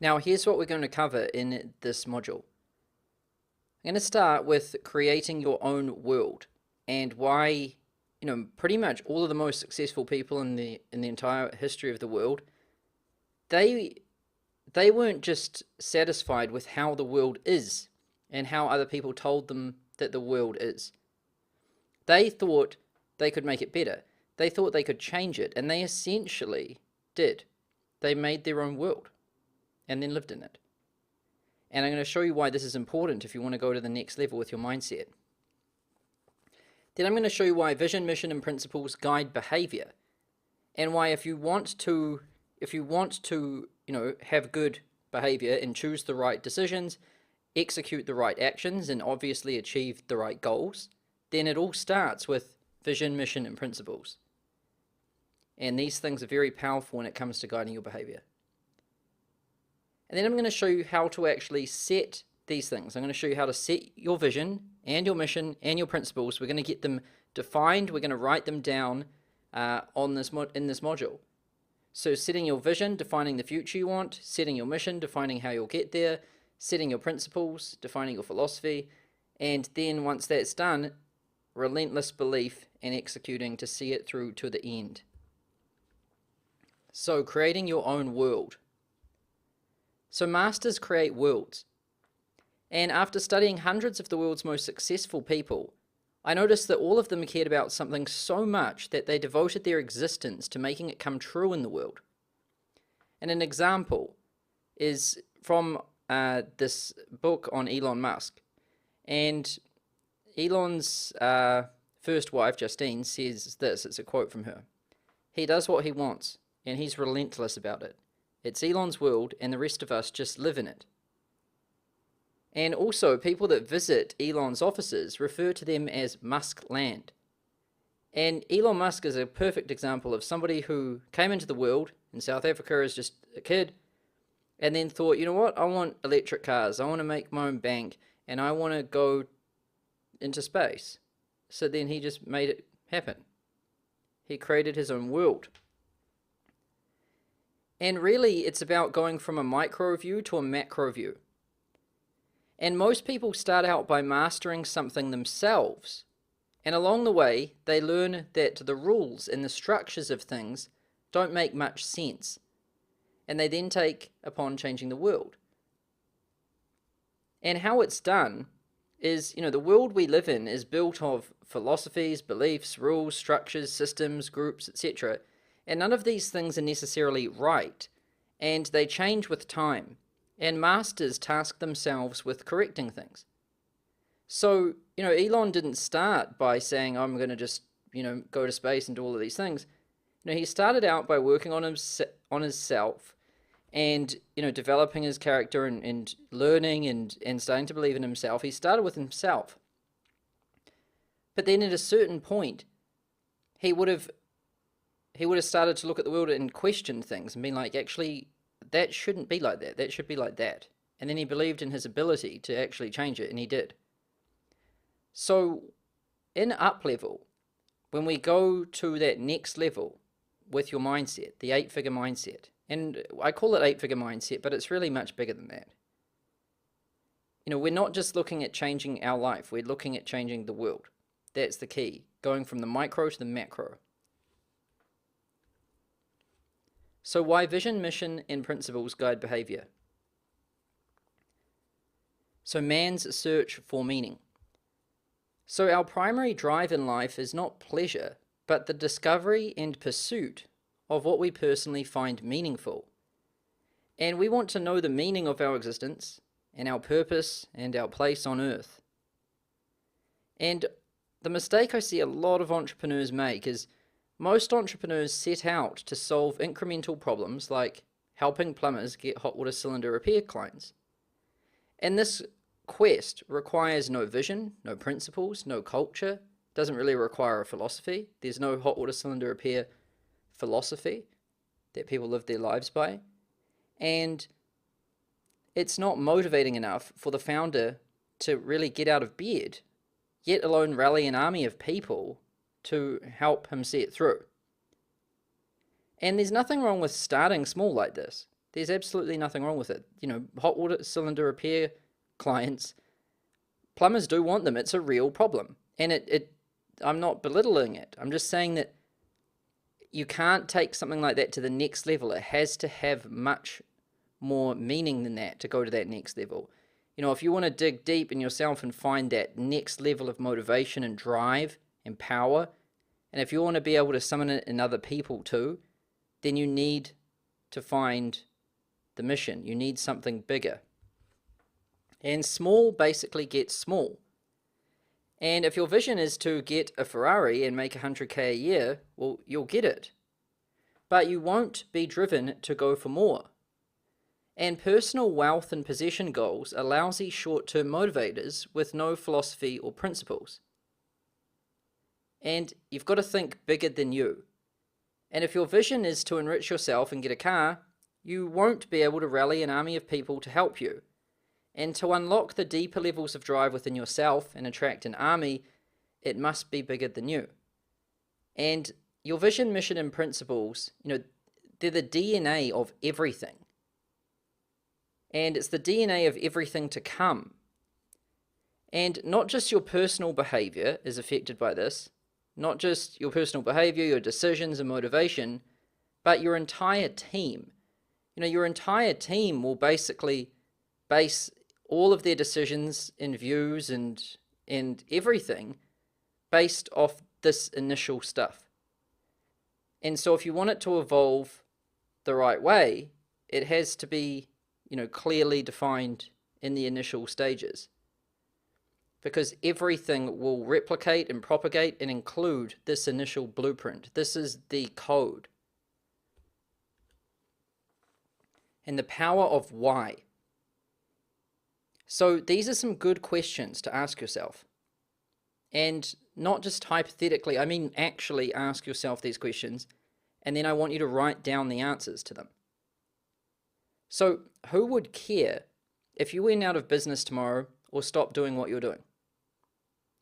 Now, here's what we're going to cover in this module. I'm going to start with creating your own world and why, pretty much all of the most successful people in the entire history of the world, they they weren't just satisfied with how the world is and how other people told them that the world is. They thought they could make it better. They thought they could change it, and they essentially did. They made their own world and then lived in it. And I'm going to show you why this is important if you want to go to the next level with your mindset. Then I'm going to show you why vision, mission, and principles guide behavior, and why if you want to have good behavior and choose the right decisions, execute the right actions, and obviously achieve the right goals, then it all starts with vision, mission, and principles. And these things are very powerful when it comes to guiding your behavior. And then I'm going to show you how to actually set these things. I'm going to show you how to set your vision and your mission and your principles. We're going to get them defined. We're going to write them down in this module. So setting your vision, defining the future you want, setting your mission, defining how you'll get there, setting your principles, defining your philosophy, and then once that's done, relentless belief and executing to see it through to the end. So creating your own world. So masters create worlds. And after studying hundreds of the world's most successful people, I noticed that all of them cared about something so much that they devoted their existence to making it come true in the world. And an example is from this book on Elon Musk. And Elon's first wife, Justine, says this. It's a quote from her. "He does what he wants, and he's relentless about it. It's Elon's world, and the rest of us just live in it." And also, people that visit Elon's offices refer to them as Musk Land. And Elon Musk is a perfect example of somebody who came into the world in South Africa as just a kid, and then thought, you know what, I want electric cars, I want to make my own bank, and I want to go into space. So then he just made it happen. He created his own world. And really, it's about going from a micro view to a macro view. And most people start out by mastering something themselves. And along the way, they learn that the rules and the structures of things don't make much sense. And they then take upon changing the world. And how it's done is, the world we live in is built of philosophies, beliefs, rules, structures, systems, groups, etc. And none of these things are necessarily right, and they change with time, and masters task themselves with correcting things. So, Elon didn't start by saying, I'm going to just, go to space and do all of these things. He started out by working on himself and, developing his character and learning and starting to believe in himself. He started with himself. But then at a certain point, he would have started to look at the world and question things and been like, actually, that shouldn't be like that. That should be like that. And then he believed in his ability to actually change it, and he did. So in up level, when we go to that next level with your mindset, the 8-figure mindset, and I call it 8-figure mindset, but it's really much bigger than that. We're not just looking at changing our life, we're looking at changing the world. That's the key, going from the micro to the macro. So why vision, mission, and principles guide behavior? So man's search for meaning. So our primary drive in life is not pleasure, but the discovery and pursuit of what we personally find meaningful. And we want to know the meaning of our existence and our purpose and our place on earth. And the mistake I see a lot of entrepreneurs make is most entrepreneurs set out to solve incremental problems like helping plumbers get hot water cylinder repair clients. And this quest requires no vision, no principles, no culture, doesn't really require a philosophy. There's no hot water cylinder repair philosophy that people live their lives by. And it's not motivating enough for the founder to really get out of bed, yet alone rally an army of people to help him see it through. And there's nothing wrong with starting small like this. There's absolutely nothing wrong with it. Hot water cylinder repair clients, plumbers do want them. It's a real problem. And I'm not belittling it. I'm just saying that you can't take something like that to the next level. It has to have much more meaning than that to go to that next level. If you want to dig deep in yourself and find that next level of motivation and drive and power, and if you want to be able to summon it in other people too, then you need to find the mission. You need something bigger. And small basically gets small. And if your vision is to get a Ferrari and make 100K a year, well, you'll get it. But you won't be driven to go for more. And personal wealth and possession goals are lousy short-term motivators with no philosophy or principles. And you've got to think bigger than you. And if your vision is to enrich yourself and get a car, you won't be able to rally an army of people to help you. And to unlock the deeper levels of drive within yourself and attract an army, it must be bigger than you. And your vision, mission, and principles, they're the DNA of everything. And it's the DNA of everything to come. And not just your personal behavior is affected by this, not just your personal behavior, your decisions and motivation, but your entire team. Your entire team will basically base all of their decisions and views and everything based off this initial stuff. And so if you want it to evolve the right way, it has to be clearly defined in the initial stages, because everything will replicate and propagate and include this initial blueprint. This is the code. And the power of why. So these are some good questions to ask yourself. And not just hypothetically, I mean actually ask yourself these questions, and then I want you to write down the answers to them. So who would care if you went out of business tomorrow or stopped doing what you're doing?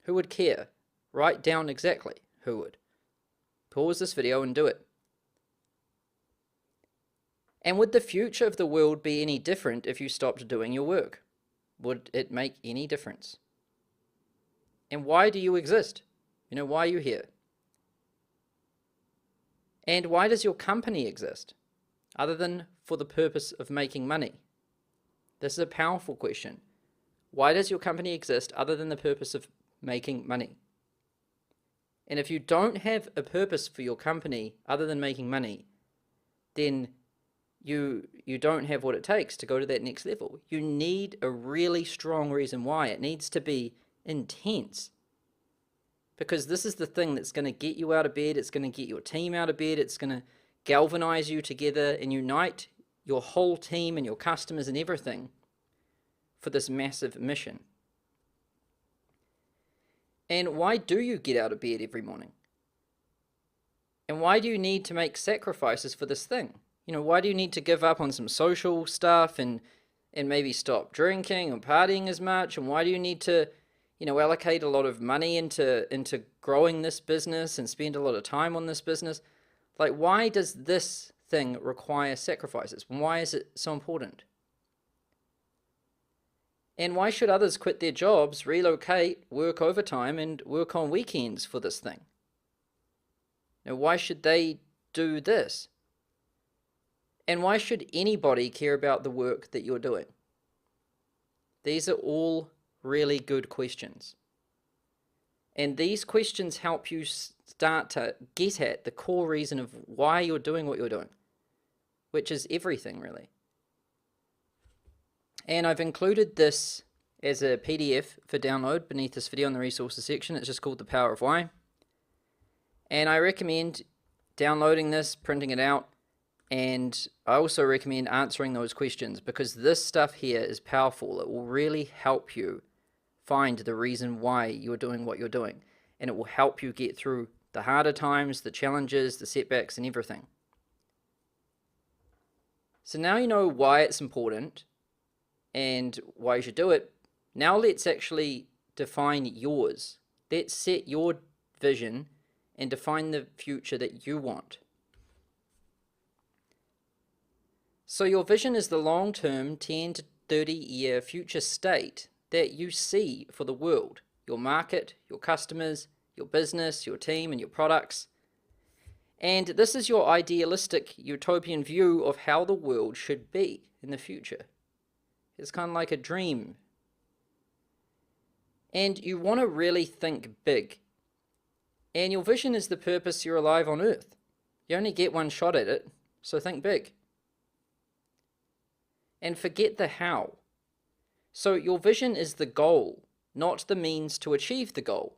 Who would care? Write down exactly who would. Pause this video and do it. And would the future of the world be any different if you stopped doing your work? Would it make any difference? And why do you exist? Why are you here? And why does your company exist? Other than for the purpose of making money? This is a powerful question. Why does your company exist other than the purpose of making money? And if you don't have a purpose for your company other than making money, then you don't have what it takes to go to that next level. You need a really strong reason why. It needs to be intense. Because this is the thing that's going to get you out of bed. It's going to get your team out of bed. It's going to galvanize you together and unite your whole team and your customers and everything for this massive mission. And why do you get out of bed every morning? And why do you need to make sacrifices for this thing? Why do you need to give up on some social stuff and maybe stop drinking or partying as much? And why do you need to, allocate a lot of money into growing this business and spend a lot of time on this business? Like, why does this thing require sacrifices? Why is it so important? And why should others quit their jobs, relocate, work overtime, and work on weekends for this thing? Why should they do this? And why should anybody care about the work that you're doing? These are all really good questions. And these questions help you start to get at the core reason of why you're doing what you're doing, which is everything, really. And I've included this as a PDF for download beneath this video in the resources section. It's just called The Power of Why. And I recommend downloading this, printing it out, and I also recommend answering those questions, because this stuff here is powerful. It will really help you find the reason why you're doing what you're doing. And it will help you get through the harder times, the challenges, the setbacks, and everything. So now you know why it's important and why you should do it. Now let's actually define yours. Let's set your vision and define the future that you want. So your vision is the long-term 10 to 30-year future state that you see for the world, your market, your customers, your business, your team, and your products. And this is your idealistic utopian view of how the world should be in the future. It's kind of like a dream. And you want to really think big. And your vision is the purpose you're alive on Earth. You only get one shot at it, so think big. And forget the how. So your vision is the goal, not the means to achieve the goal.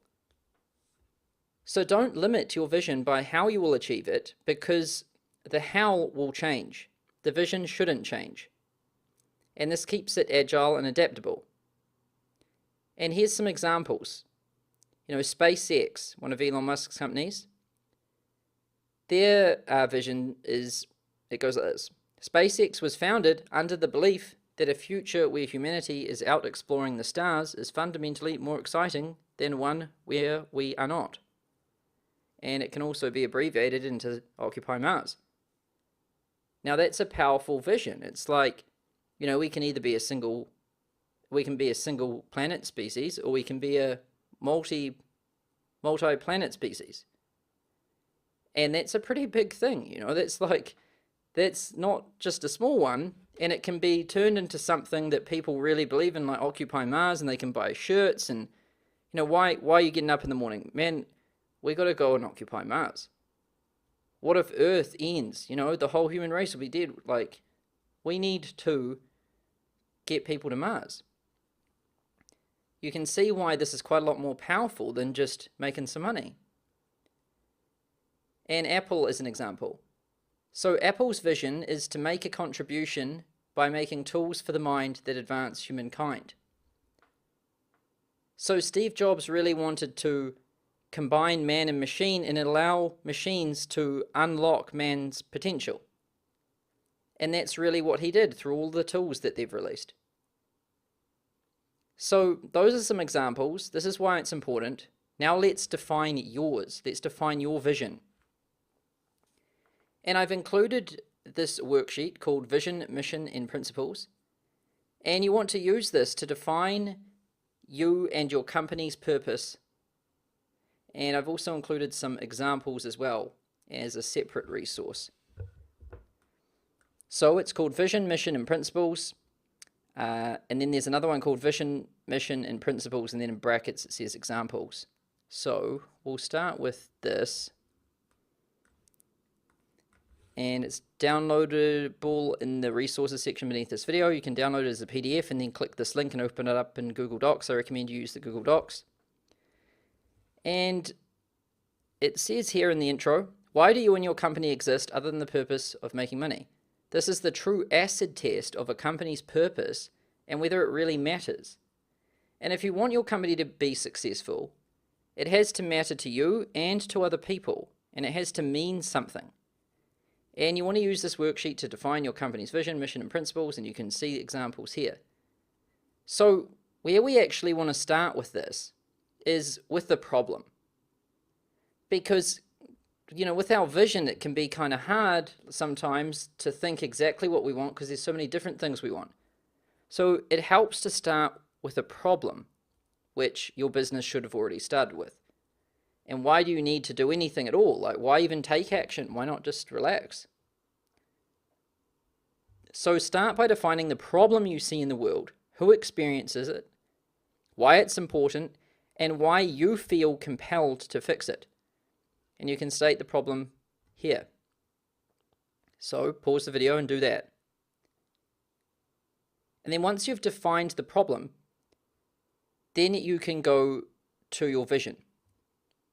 So don't limit your vision by how you will achieve it, because the how will change. The vision shouldn't change. And this keeps it agile and adaptable. And here's some examples. SpaceX, one of Elon Musk's companies, their vision is, it goes like this. SpaceX was founded under the belief that a future where humanity is out exploring the stars is fundamentally more exciting than one where we are not. And it can also be abbreviated into Occupy Mars. Now that's a powerful vision. It's like, we can either be a single planet species, or we can be a multi-planet species. And that's a pretty big thing, that's not just a small one, and it can be turned into something that people really believe in, like Occupy Mars, and they can buy shirts. And why are you getting up in the morning? Man, we got to go and occupy Mars. What if Earth ends? The whole human race will be dead. We need to get people to Mars. You can see why this is quite a lot more powerful than just making some money. And Apple is an example. So Apple's vision is to make a contribution by making tools for the mind that advance humankind. So Steve Jobs really wanted to combine man and machine and allow machines to unlock man's potential. And that's really what he did through all the tools that they've released. So those are some examples. This is why it's important. Now let's define yours. Let's define your vision. And I've included this worksheet called Vision, Mission, and Principles. And you want to use this to define you and your company's purpose. And I've also included some examples as well as a separate resource. So it's called Vision, Mission, and Principles. And then there's another one called Vision, Mission, and Principles, and then in brackets it says examples. So we'll start with this. And it's downloadable in the resources section beneath this video. You can download it as a PDF and then click this link and open it up in Google Docs. I recommend you use the Google Docs. And it says here in the intro, why do you and your company exist other than the purpose of making money? This is the true acid test of a company's purpose and whether it really matters. And if you want your company to be successful, it has to matter to you and to other people, and it has to mean something. And you want to use this worksheet to define your company's vision, mission, and principles, and you can see examples here. So where we actually want to start with this is with the problem. Because, with our vision, it can be kind of hard sometimes to think exactly what we want because there's so many different things we want. So it helps to start with a problem, which your business should have already started with. And why do you need to do anything at all? Why even take action? Why not just relax? So start by defining the problem you see in the world, who experiences it, why it's important, and why you feel compelled to fix it. And you can state the problem here. So pause the video and do that. And then once you've defined the problem, then you can go to your vision.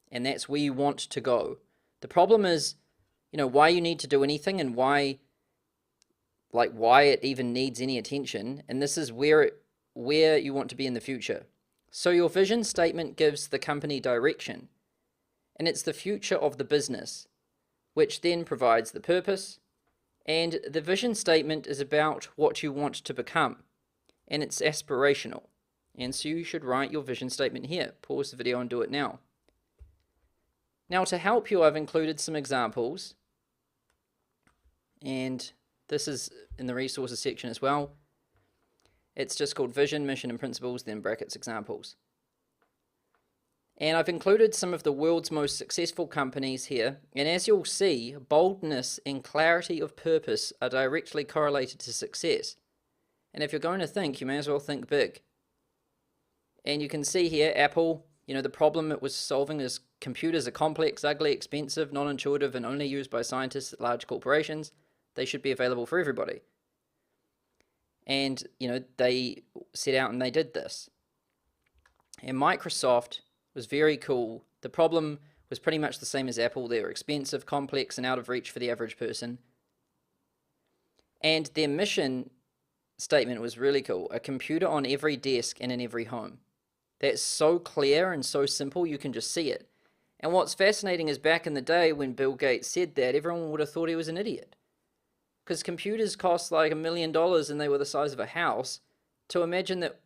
And that's where you want to go. The problem is, why you need to do anything and why it even needs any attention. And this is where you want to be in the future. So your vision statement gives the company direction. And it's the future of the business, which then provides the purpose. And the vision statement is about what you want to become. And it's aspirational. And so you should write your vision statement here. Pause the video and do it now. Now to help you, I've included some examples. And This is in the resources section as well. It's just called vision, mission, and principles, then brackets examples. And I've included some of the world's most successful companies here. And as you'll see, boldness and clarity of purpose are directly correlated to success. And if you're going to think, you may as well think big. And you can see here, Apple, the problem it was solving is computers are complex, ugly, expensive, non-intuitive, and only used by scientists at large corporations. They should be available for everybody. And, they set out and they did this. And Microsoft was very cool. The problem was pretty much the same as Apple. They were expensive, complex, and out of reach for the average person. And their mission statement was really cool. A computer on every desk and in every home. That's so clear and so simple, you can just see it. And what's fascinating is back in the day when Bill Gates said that, everyone would have thought he was an idiot. Because computers cost like $1 million and they were the size of a house. To imagine that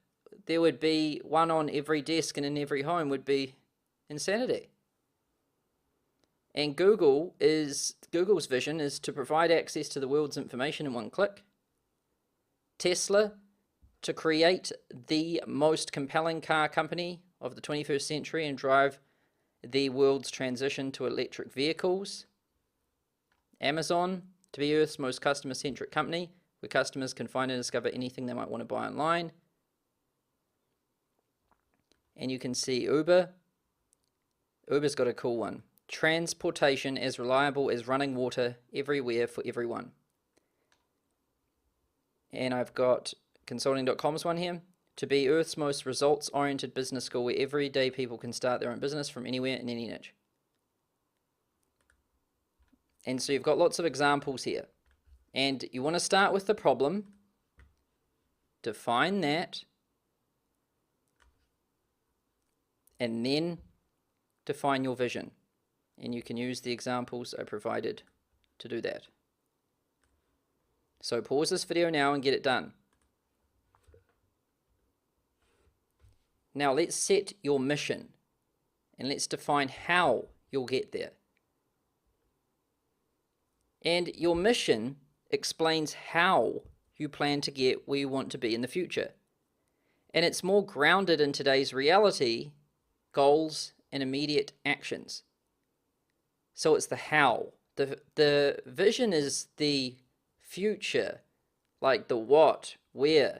there would be one on every desk and in every home would be insanity. And Google's vision is to provide access to the world's information in one click. Tesla, to create the most compelling car company of the 21st century and drive the world's transition to electric vehicles. Amazon, to be Earth's most customer-centric company, where customers can find and discover anything they might want to buy online. And you can see Uber. Uber's got a cool one. Transportation as reliable as running water everywhere for everyone. And I've got Consulting.com's one here. To be Earth's most results-oriented business school where everyday people can start their own business from anywhere in any niche. And so you've got lots of examples here. And you want to start with the problem, define that, and then define your vision. And you can use the examples I provided to do that. So pause this video now and get it done. Now let's set your mission and let's define how you'll get there. And your mission explains how you plan to get where you want to be in the future. And it's more grounded in today's reality, goals, and immediate actions. So it's the how. The vision is the future, like the what, where,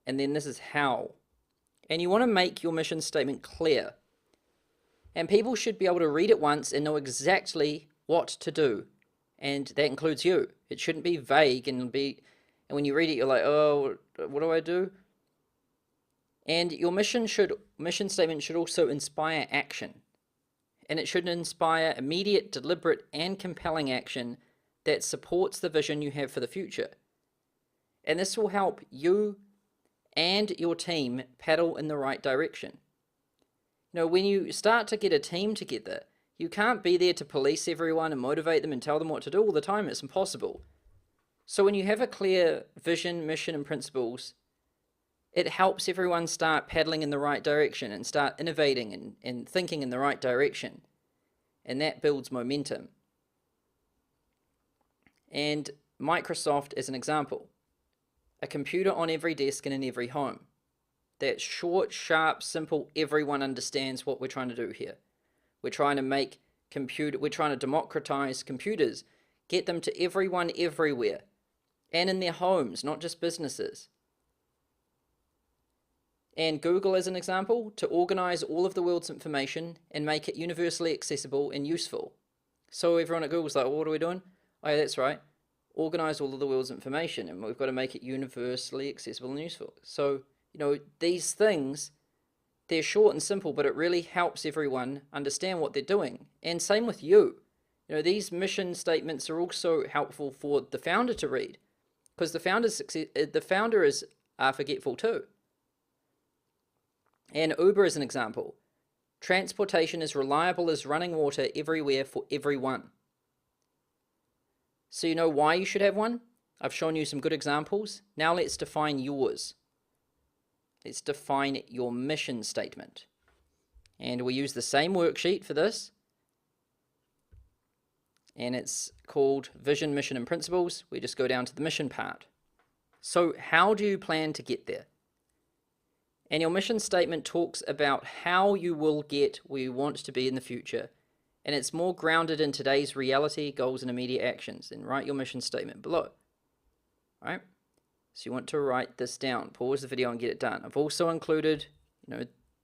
and then this is how. And you want to make your mission statement clear. And people should be able to read it once and know exactly what to do. And that includes you. It shouldn't be vague and when you read it, you're like, oh, what do I do? And your mission statement should also inspire action. And it should inspire immediate, deliberate, and compelling action that supports the vision you have for the future. And this will help you and your team paddle in the right direction. When you start to get a team together, you can't be there to police everyone and motivate them and tell them what to do all the time. It's impossible. So when you have a clear vision, mission, and principles, it helps everyone start paddling in the right direction and start innovating and thinking in the right direction. And that builds momentum. And Microsoft is an example. A computer on every desk and in every home. That's short, sharp, simple, everyone understands what we're trying to do here. We're trying to democratize computers, get them to everyone everywhere, and in their homes, not just businesses. And Google is an example, to organize all of the world's information and make it universally accessible and useful. So everyone at Google's like, well, what are we doing? Oh yeah, that's right. Organize all of the world's information, and we've got to make it universally accessible and useful. So, these things, they're short and simple, but it really helps everyone understand what they're doing. And same with you. These mission statements are also helpful for the founder to read, because the founder is forgetful too. And Uber is an example. Transportation is reliable as running water everywhere for everyone. So you know why you should have one? I've shown you some good examples. Now let's define yours. Let's define your mission statement. And we use the same worksheet for this. and it's called Vision, Mission, and Principles. We just go down to the mission part. So how do you plan to get there? And your mission statement talks about how you will get where you want to be in the future, and it's more grounded in today's reality, goals, and immediate actions. Then write your mission statement below. All right? So you want to write this down. Pause the video and get it done. I've also included,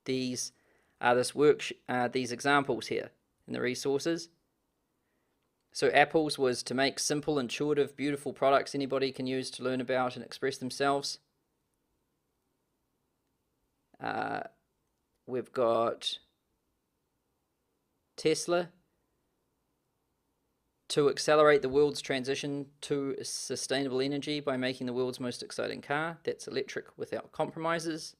these examples here in the resources. So Apple's was to make simple, intuitive, beautiful products anybody can use to learn about and express themselves. We've got Tesla to accelerate the world's transition to sustainable energy by making the world's most exciting car that's electric without compromises.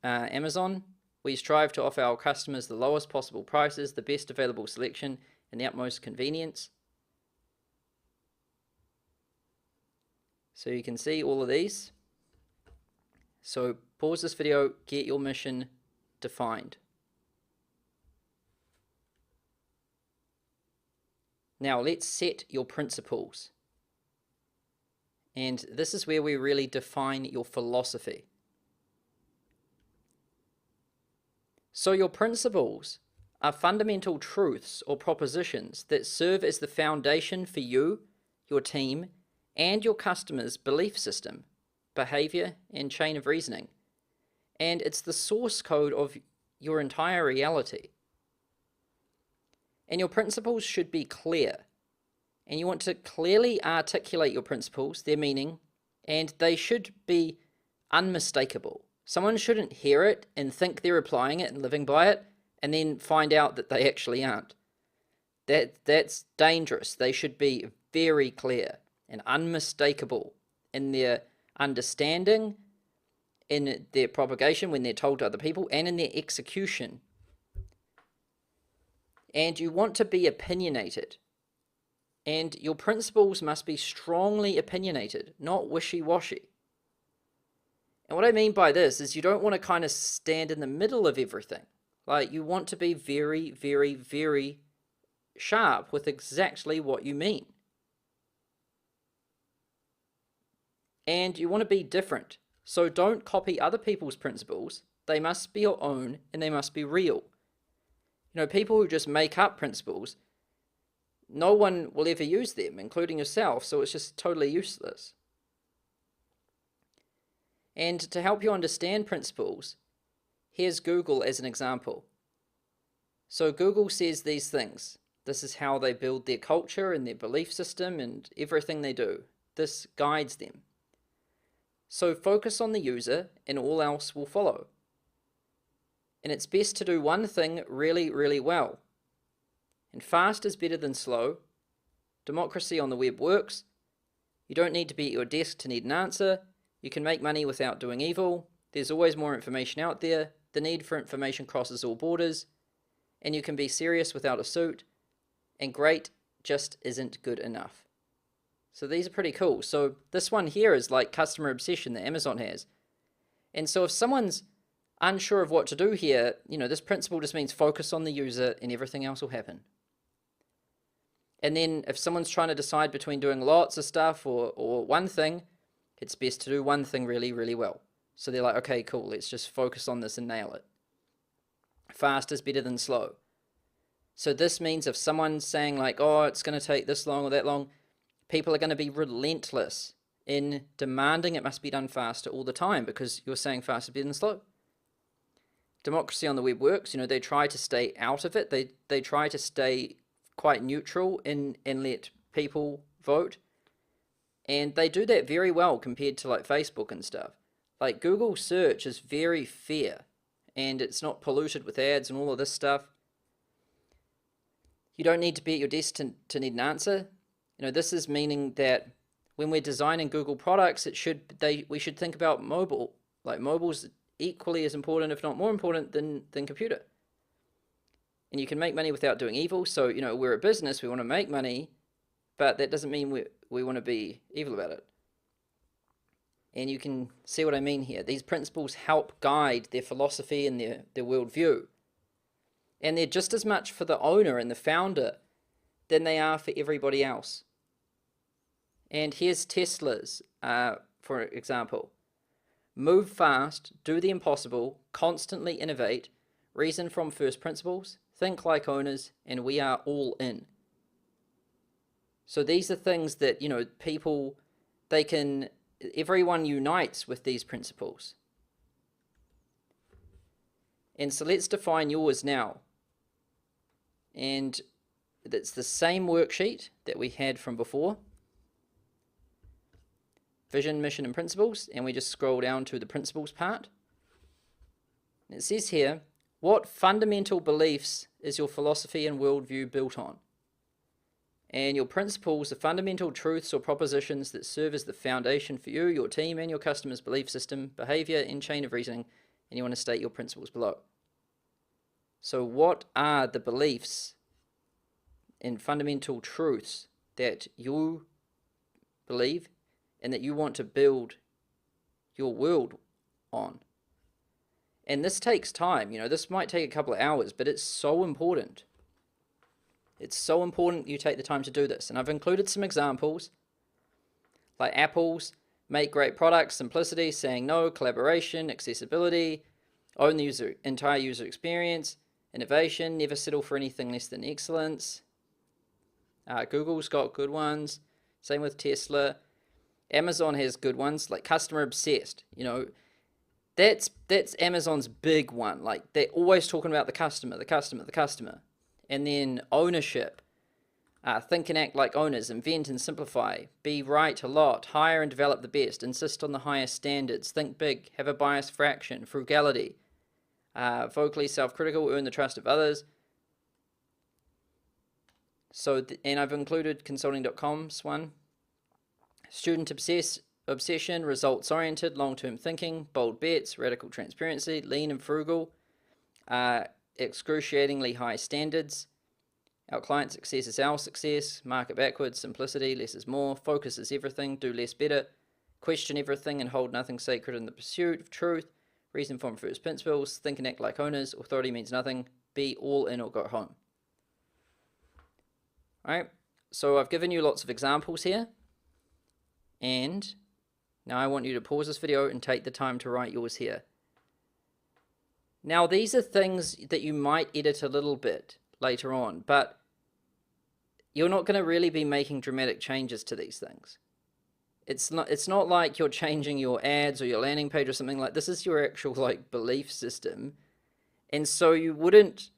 Amazon, we strive to offer our customers the lowest possible prices, the best available selection, and the utmost convenience. So you can see all of these. So pause this video, get your mission defined. Now let's set your principles. And this is where we really define your philosophy. So your principles are fundamental truths or propositions that serve as the foundation for you, your team, and your customers' belief system, behavior, and chain of reasoning. And it's the source code of your entire reality. And your principles should be clear. And you want to clearly articulate your principles, their meaning, and they should be unmistakable. Someone shouldn't hear it and think they're applying it and living by it, and then find out that they actually aren't. That's dangerous. They should be very clear and unmistakable in their understanding, in their propagation when they're told to other people, and in their execution. And you want to be opinionated. And your principles must be strongly opinionated, not wishy-washy. And what I mean by this is you don't want to kind of stand in the middle of everything. Like, you want to be very, very, very sharp with exactly what you mean. And you want to be different. So don't copy other people's principles. They must be your own, and they must be real. People who just make up principles, no one will ever use them, including yourself, so it's just totally useless. And to help you understand principles, here's Google as an example. So Google says these things. This is how they build their culture and their belief system and everything they do. This guides them. So focus on the user and all else will follow. And it's best to do one thing really, really well. And fast is better than slow. Democracy on the web works. You don't need to be at your desk to need an answer. You can make money without doing evil. There's always more information out there. The need for information crosses all borders. And you can be serious without a suit. And great just isn't good enough. So these are pretty cool. So this one here is like customer obsession that Amazon has. And so if someone's unsure of what to do here, this principle just means focus on the user and everything else will happen. And then if someone's trying to decide between doing lots of stuff or one thing, it's best to do one thing really, really well. So they're like, okay, cool, let's just focus on this and nail it. Fast is better than slow. So this means if someone's saying like, oh, it's going to take this long or that long, people are going to be relentless in demanding it must be done faster all the time because you're saying faster is better than slow. Democracy on the web works. They try to stay out of it. They try to stay quite neutral and let people vote. And they do that very well compared to like Facebook and stuff. Like Google search is very fair and it's not polluted with ads and all of this stuff. You don't need to be at your desk to need an answer. This is meaning that when we're designing Google products, we should think about mobile. Like mobile's equally as important, if not more important than computer. And you can make money without doing evil. So, we're a business, we want to make money, but that doesn't mean we want to be evil about it. And you can see what I mean here. These principles help guide their philosophy and their worldview. And they're just as much for the owner and the founder than they are for everybody else. And here's Tesla's, for example. Move fast, do the impossible, constantly innovate, reason from first principles, think like owners, and we are all in. So these are things that, people, everyone unites with these principles. And so let's define yours now. And it's the same worksheet that we had from before. Vision, mission, and principles. And we just scroll down to the principles part. And it says here, what fundamental beliefs is your philosophy and worldview built on? And your principles are fundamental truths or propositions that serve as the foundation for you, your team, and your customers' belief system, behavior, and chain of reasoning. And you want to state your principles below. So what are the beliefs and fundamental truths that you believe and that you want to build your world on? And this takes time. This might take a couple of hours, but it's so important. It's so important you take the time to do this. And I've included some examples, like Apple's make great products, simplicity, saying no, collaboration, accessibility, own the entire user experience, innovation, never settle for anything less than excellence. Google's got good ones. Same with Tesla. Amazon has good ones, like customer obsessed. That's Amazon's big one. Like, they're always talking about the customer. And then ownership. Think and act like owners. Invent and simplify. Be right a lot. Hire and develop the best. Insist on the highest standards. Think big. Have a bias fraction. Frugality. Vocally self-critical. Earn the trust of others. So, and I've included consulting.com's one. Student obsession, results-oriented, long-term thinking, bold bets, radical transparency, lean and frugal, excruciatingly high standards. Our client success is our success, market backwards, simplicity, less is more, focus is everything, do less better, question everything and hold nothing sacred in the pursuit of truth, reason from first principles, think and act like owners, authority means nothing, be all in or go home. Alright, so I've given you lots of examples here. And now I want you to pause this video and take the time to write yours here. Now these are things that you might edit a little bit later on, but you're not going to really be making dramatic changes to these things. It's not like you're changing your ads or your landing page or something like this. Is your actual belief system. And so you wouldn't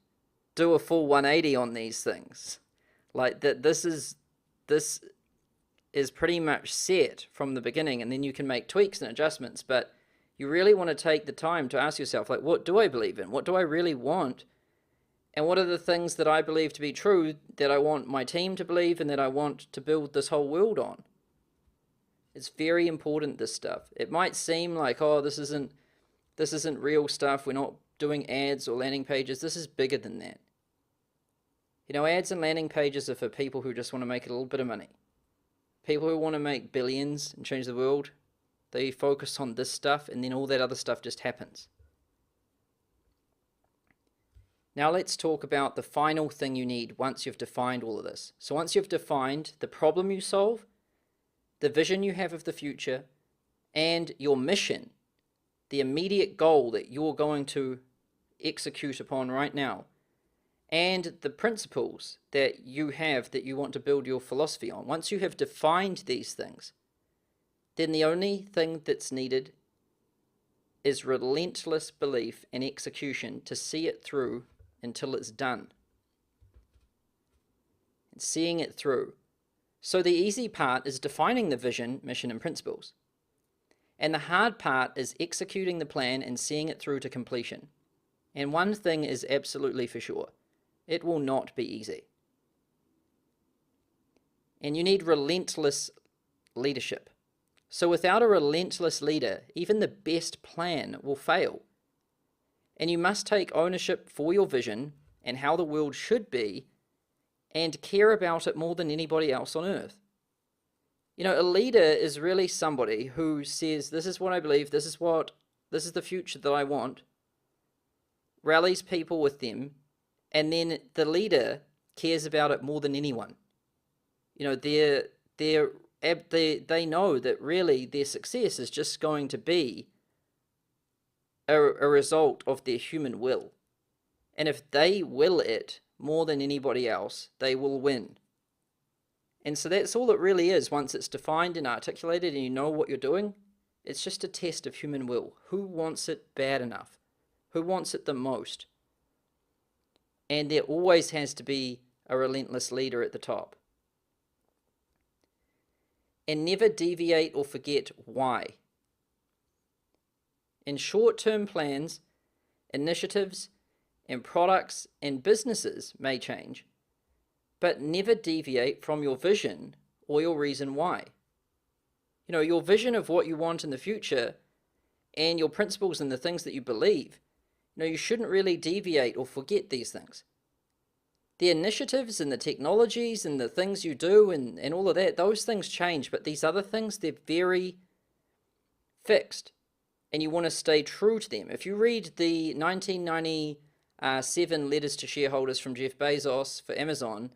do a full 180 on these things. Like that this is pretty much set from the beginning, and then you can make tweaks and adjustments, but you really want to take the time to ask yourself, what do I believe in? What do I really want? And what are the things that I believe to be true that I want my team to believe and that I want to build this whole world on? It's very important, this stuff. It might seem like, oh, this isn't real stuff. We're not doing ads or landing pages. This is bigger than that. Ads and landing pages are for people who just want to make a little bit of money. People who want to make billions and change the world, they focus on this stuff, and then all that other stuff just happens. Now let's talk about the final thing you need once you've defined all of this. So once you've defined the problem you solve, the vision you have of the future, and your mission, the immediate goal that you're going to execute upon right now, and the principles that you have that you want to build your philosophy on. Once you have defined these things, then the only thing that's needed is relentless belief and execution to see it through until it's done. And seeing it through. So the easy part is defining the vision, mission, and principles. And the hard part is executing the plan and seeing it through to completion. And one thing is absolutely for sure. It will not be easy. And you need relentless leadership. So without a relentless leader, even the best plan will fail. And you must take ownership for your vision and how the world should be, and care about it more than anybody else on earth. A leader is really somebody who says, this is what I believe, this is the future that I want, rallies people with them, and then the leader cares about it more than anyone. You know, they know that really their success is just going to be a result of their human will. And if they will it more than anybody else, they will win. And so that's all it really is. Once it's defined and articulated and you know what you're doing, it's just a test of human will. Who wants it bad enough? Who wants it the most? And there always has to be a relentless leader at the top. And never deviate or forget why. In short-term plans, initiatives, and products and businesses may change, but never deviate from your vision or your reason why. You know, your vision of what you want in the future and your principles and the things that you believe, you know, you shouldn't really deviate or forget these things. The initiatives and the technologies and the things you do and all of that, those things change, but these other things, they're very fixed, and you want to stay true to them. If you read the 1997 letters to shareholders from Jeff Bezos for Amazon,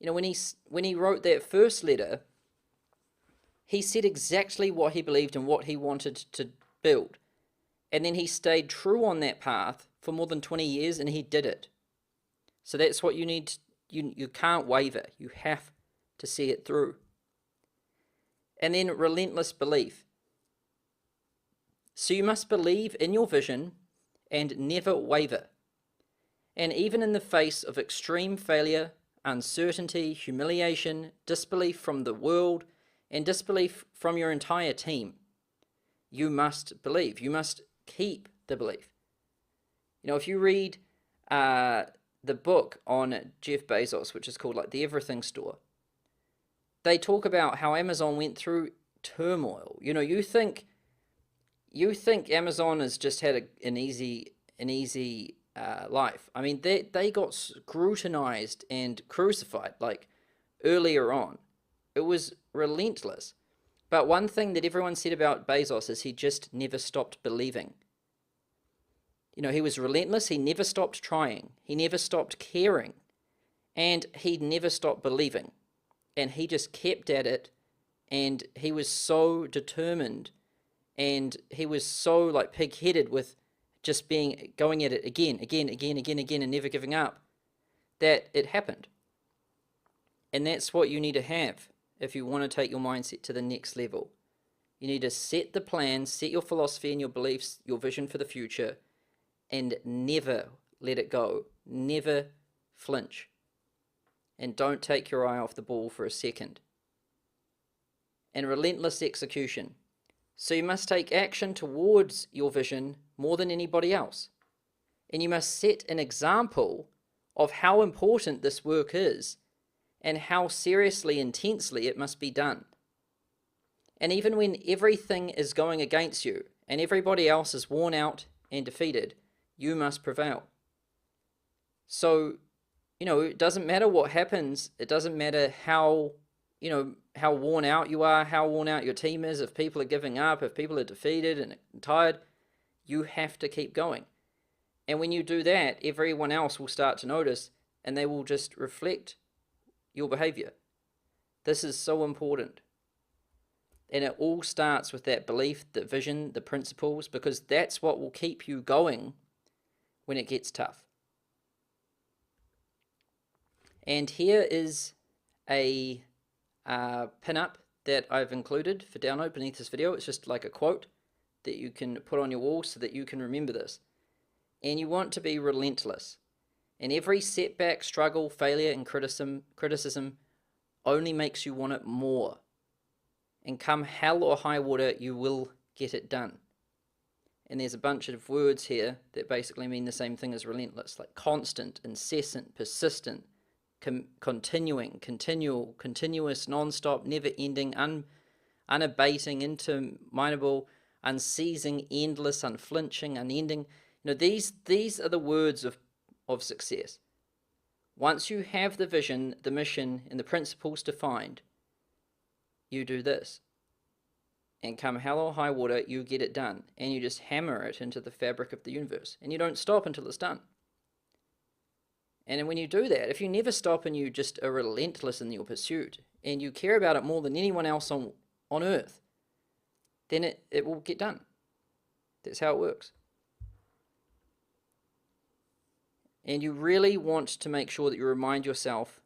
you know, when he wrote that first letter, he said exactly what he believed and what he wanted to build. And then he stayed true on that path for more than 20 years, and he did it. So that's what you need. You can't waver. You have to see it through. And then relentless belief. So you must believe in your vision and never waver. And even in the face of extreme failure, uncertainty, humiliation, disbelief from the world, and disbelief from your entire team, you must believe. You must keep the belief. You know, if you read the book on Jeff Bezos, which is called like The Everything Store, they talk about how Amazon went through turmoil. You know, you think Amazon has just had an easy life. I mean, they got scrutinized and crucified like earlier on. It was relentless. But one thing that everyone said about Bezos is he just never stopped believing. You know, he was relentless. He never stopped trying. He never stopped caring. And he never stopped believing. And he just kept at it. And he was so determined. And he was so like pig-headed with just going at it again, and never giving up, that it happened. And that's what you need to have if you want to take your mindset to the next level. You need to set the plan, set your philosophy and your beliefs, your vision for the future, and never let it go. Never flinch. And don't take your eye off the ball for a second. And relentless execution. So you must take action towards your vision more than anybody else. And you must set an example of how important this work is and how seriously, intensely it must be done. And even when everything is going against you and everybody else is worn out and defeated, you must prevail. So, you know, it doesn't matter what happens. It doesn't matter how worn out you are, how worn out your team is, if people are giving up, if people are defeated and tired, you have to keep going. And when you do that, everyone else will start to notice and they will just reflect your behavior. This is so important. And it all starts with that belief, the vision, the principles, because that's what will keep you going when it gets tough. And here is a pin-up that I've included for download beneath this video. It's just like a quote that you can put on your wall so that you can remember this. And you want to be relentless. And every setback, struggle, failure, and criticism only makes you want it more. And come hell or high water, you will get it done. And there's a bunch of words here that basically mean the same thing as relentless, like constant, incessant, persistent, continuing, continual, continuous, non-stop, never-ending, unabating, interminable, unceasing, endless, unflinching, unending. You know, these are the words of success. Once you have the vision, the mission, and the principles defined, you do this. And come hell or high water, you get it done. And you just hammer it into the fabric of the universe. And you don't stop until it's done. And when you do that, if you never stop and you just are relentless in your pursuit and you care about it more than anyone else on earth, then it will get done. That's how it works. And you really want to make sure that you remind yourself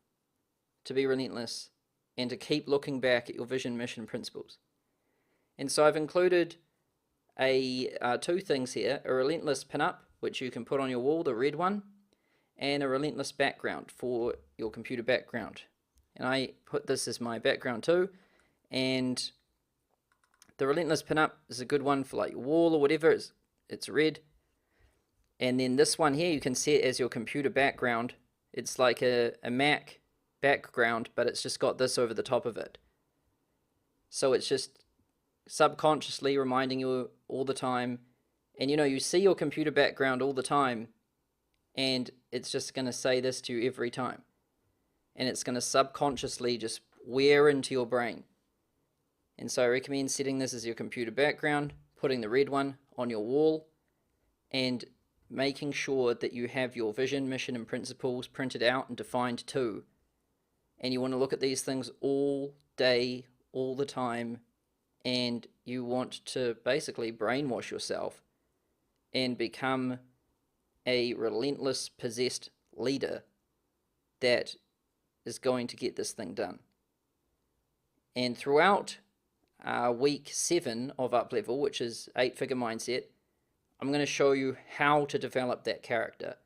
to be relentless and to keep looking back at your vision, mission, principles. And so I've included two things here: a relentless pinup, which you can put on your wall, the red one, and a relentless background for your computer background. And I put this as my background too. And the relentless pinup is a good one for like your wall or whatever. It's red. And then this one here you can set as your computer background. It's like a Mac background, but it's just got this over the top of it. So it's just subconsciously reminding you all the time. And you see your computer background all the time, and it's just going to say this to you every time. And it's going to subconsciously just wear into your brain. And so I recommend setting this as your computer background, putting the red one on your wall, and making sure that you have your vision, mission, and principles printed out and defined too. And you want to look at these things all day, all the time, and you want to basically brainwash yourself and become a relentless, possessed leader that is going to get this thing done. And throughout week 7 of Uplevel, which is 8-figure mindset, I'm going to show you how to develop that character.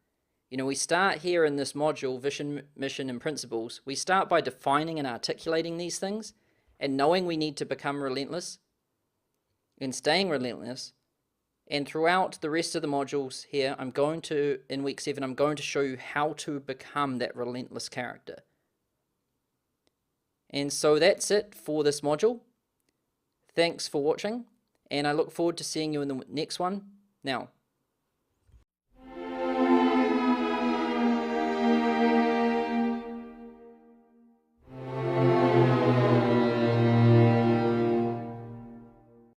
We start here in this module, vision, mission, and principles. We start by defining and articulating these things and knowing we need to become relentless and staying relentless. And throughout the rest of the modules here, in week 7, I'm going to show you how to become that relentless character. And so that's it for this module. Thanks for watching, and I look forward to seeing you in the next one. Now,